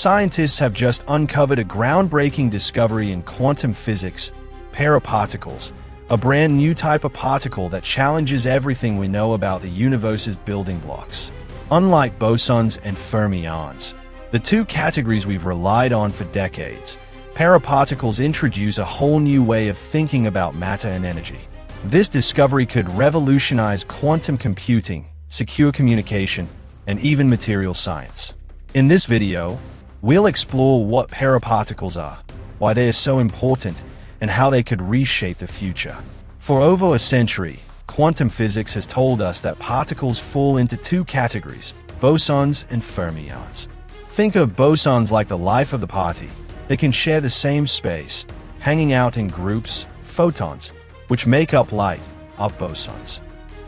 Scientists have just uncovered a groundbreaking discovery in quantum physics, paraparticles, a brand new type of particle that challenges everything we know about the universe's building blocks. Unlike bosons and fermions, the two categories we've relied on for decades, paraparticles introduce a whole new way of thinking about matter and energy. This discovery could revolutionize quantum computing, secure communication, and even material science. In this video, we'll explore what paraparticles are, why they are so important, and how they could reshape the future. For over a century, quantum physics has told us that particles fall into two categories, bosons and fermions. Think of bosons like the life of the party. They can share the same space, hanging out in groups. Photons, which make up light, are bosons.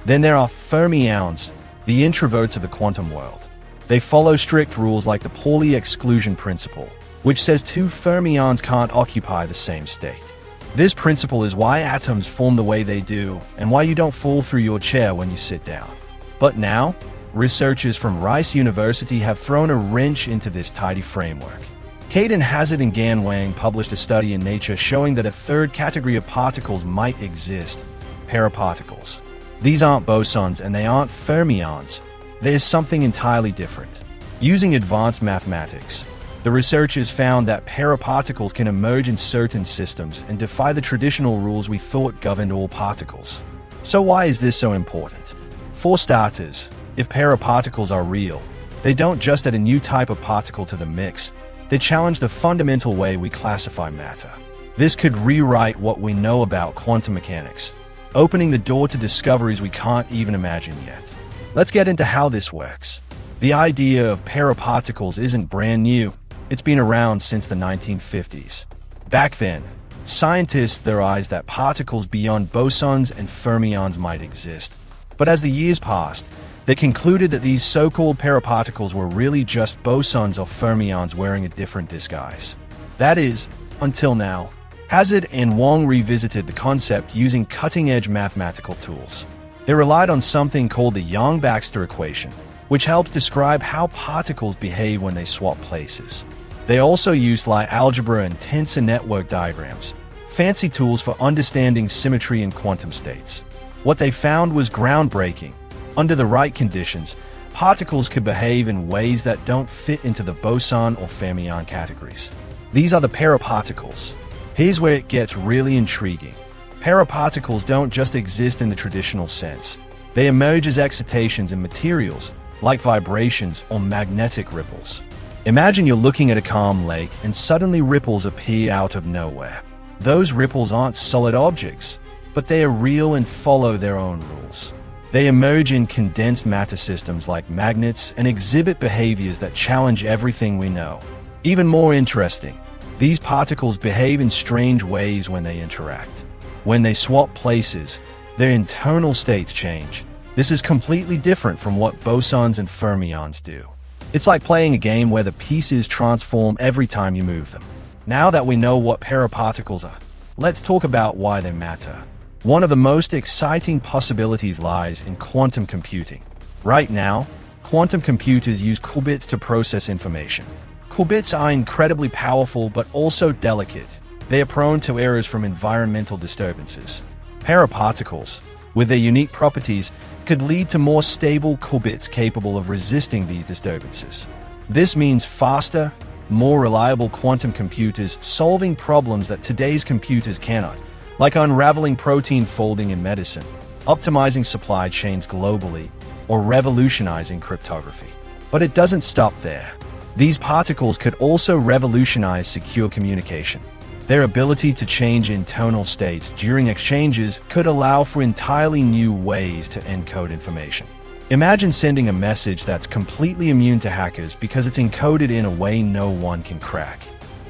Then there are fermions, the introverts of the quantum world. They follow strict rules like the Pauli exclusion principle, which says two fermions can't occupy the same state. This principle is why atoms form the way they do and why you don't fall through your chair when you sit down. But now, researchers from Rice University have thrown a wrench into this tidy framework. Caden Hazard and Gan Wang published a study in Nature showing that a third category of particles might exist, paraparticles. These aren't bosons and they aren't fermions. There's something entirely different. Using advanced mathematics, the researchers found that paraparticles can emerge in certain systems and defy the traditional rules we thought governed all particles. So why is this so important? For starters, if paraparticles are real, they don't just add a new type of particle to the mix, they challenge the fundamental way we classify matter. This could rewrite what we know about quantum mechanics, opening the door to discoveries we can't even imagine yet. Let's get into how this works. The idea of paraparticles isn't brand new. It's been around since the 1950s. Back then, scientists theorized that particles beyond bosons and fermions might exist. But as the years passed, they concluded that these so-called paraparticles were really just bosons or fermions wearing a different disguise. That is, until now. Hazard and Wang revisited the concept using cutting-edge mathematical tools. They relied on something called the Yang-Baxter equation, which helps describe how particles behave when they swap places. They also used Lie algebra and tensor network diagrams, fancy tools for understanding symmetry in quantum states. What they found was groundbreaking. Under the right conditions, particles could behave in ways that don't fit into the boson or fermion categories. These are the paraparticles. Here's where it gets really intriguing. Paraparticles don't just exist in the traditional sense. They emerge as excitations in materials, like vibrations or magnetic ripples. Imagine you're looking at a calm lake and suddenly ripples appear out of nowhere. Those ripples aren't solid objects, but they are real and follow their own rules. They emerge in condensed matter systems like magnets and exhibit behaviors that challenge everything we know. Even more interesting, these particles behave in strange ways when they interact. When they swap places, their internal states change. This is completely different from what bosons and fermions do. It's like playing a game where the pieces transform every time you move them. Now that we know what paraparticles are, let's talk about why they matter. One of the most exciting possibilities lies in quantum computing. Right now, quantum computers use qubits to process information. Qubits are incredibly powerful but also delicate. They are prone to errors from environmental disturbances. Paraparticles, with their unique properties, could lead to more stable qubits capable of resisting these disturbances. This means faster, more reliable quantum computers solving problems that today's computers cannot, like unraveling protein folding in medicine, optimizing supply chains globally, or revolutionizing cryptography. But it doesn't stop there. These particles could also revolutionize secure communication. Their ability to change internal states during exchanges could allow for entirely new ways to encode information. Imagine sending a message that's completely immune to hackers because it's encoded in a way no one can crack.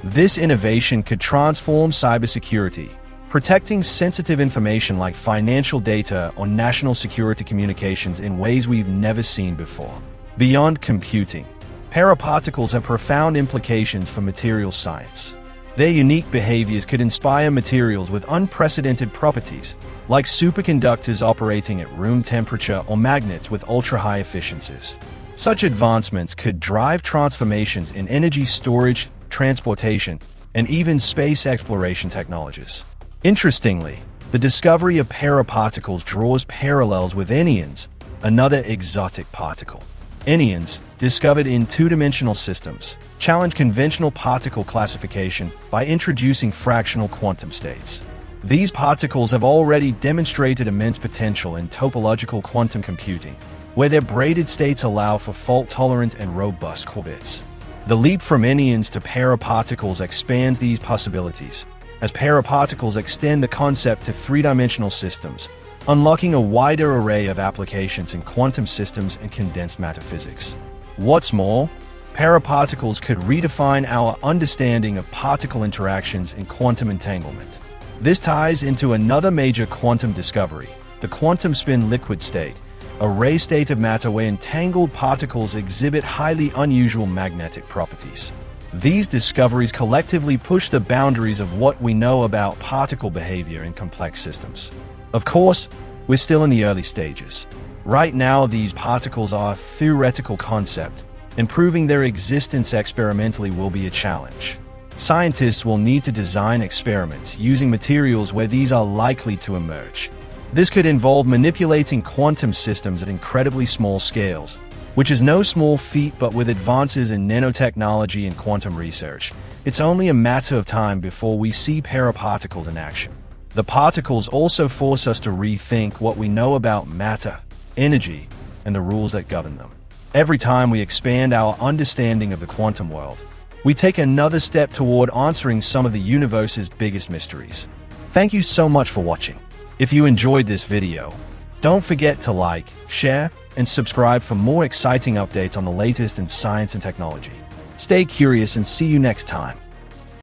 This innovation could transform cybersecurity, protecting sensitive information like financial data or national security communications in ways we've never seen before. Beyond computing, paraparticles have profound implications for material science. Their unique behaviors could inspire materials with unprecedented properties, like superconductors operating at room temperature or magnets with ultra-high efficiencies. Such advancements could drive transformations in energy storage, transportation, and even space exploration technologies. Interestingly, the discovery of paraparticles draws parallels with anyons, another exotic particle. Anyons, discovered in two-dimensional systems, challenge conventional particle classification by introducing fractional quantum states. These particles have already demonstrated immense potential in topological quantum computing, where their braided states allow for fault-tolerant and robust qubits. The leap from anyons to paraparticles expands these possibilities, as paraparticles extend the concept to three-dimensional systems, unlocking a wider array of applications in quantum systems and condensed matter physics. What's more, paraparticles could redefine our understanding of particle interactions in quantum entanglement. This ties into another major quantum discovery, the quantum spin liquid state, a ray state of matter where entangled particles exhibit highly unusual magnetic properties. These discoveries collectively push the boundaries of what we know about particle behavior in complex systems. Of course, we're still in the early stages. Right now, these particles are a theoretical concept, and proving their existence experimentally will be a challenge. Scientists will need to design experiments using materials where these are likely to emerge. This could involve manipulating quantum systems at incredibly small scales, which is no small feat, but with advances in nanotechnology and quantum research, it's only a matter of time before we see paraparticles in action. The particles also force us to rethink what we know about matter, energy, and the rules that govern them. Every time we expand our understanding of the quantum world, we take another step toward answering some of the universe's biggest mysteries. Thank you so much for watching. If you enjoyed this video, don't forget to like, share, and subscribe for more exciting updates on the latest in science and technology. Stay curious and see you next time.